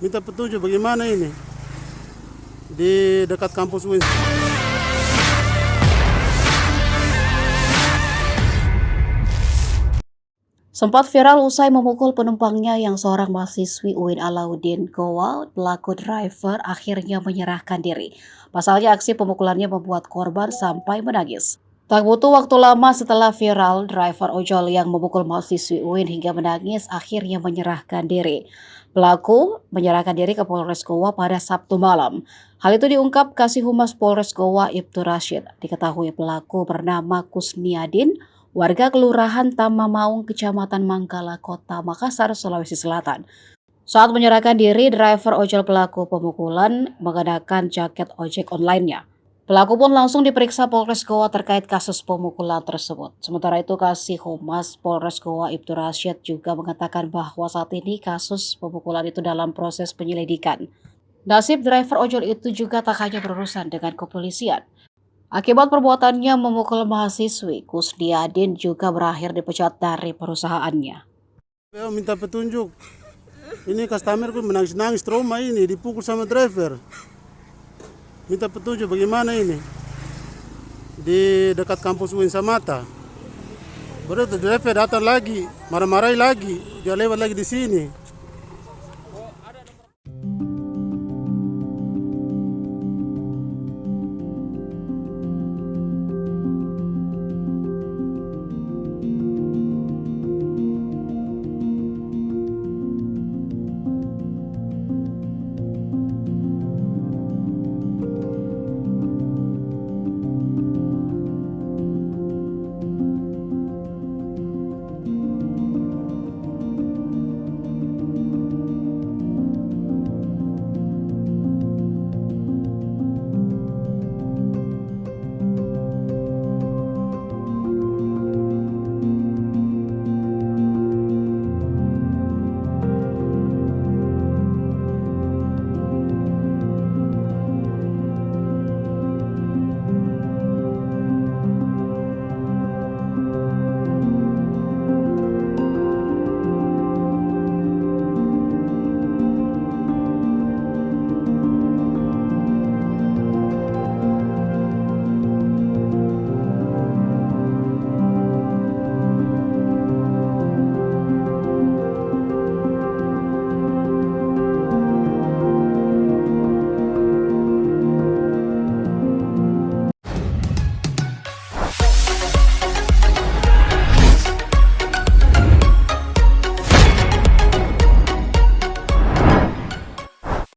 Minta petunjuk bagaimana ini di dekat kampus UIN. Sempat viral usai memukul penumpangnya yang seorang mahasiswi UIN Alauddin Goa, pelaku driver akhirnya menyerahkan diri. Pasalnya aksi pemukulannya membuat korban sampai menangis. Tak butuh waktu lama setelah viral, driver ojol yang memukul mahasiswi UIN hingga menangis akhirnya menyerahkan diri. Pelaku menyerahkan diri ke Polres Goa pada Sabtu malam. Hal itu diungkap Kasih Humas Polres Goa Ibtu Rashid. Diketahui pelaku bernama Kusniadin, warga Kelurahan Tamamaung, Kecamatan Mangkala, Kota Makassar, Sulawesi Selatan. Saat menyerahkan diri, driver ojol pelaku pemukulan mengenakan jaket ojek online-nya. Pelaku pun langsung diperiksa Polres Goa terkait kasus pemukulan tersebut. Sementara itu, Kasih Humas Polres Goa Ibtu Rashid juga mengatakan bahwa saat ini kasus pemukulan itu dalam proses penyelidikan. Nasib driver ojol itu juga tak hanya berurusan dengan kepolisian. Akibat perbuatannya memukul mahasiswi, Kusdiadin juga berakhir dipecat dari perusahaannya. Saya minta petunjuk. Ini customer pun menangis-nangis trauma ini dipukul sama driver. Minta petunjuk bagaimana ini di dekat kampus UIN Samata. Baru driver datang lagi, marah-marahi lagi, dia lewat lagi di sini.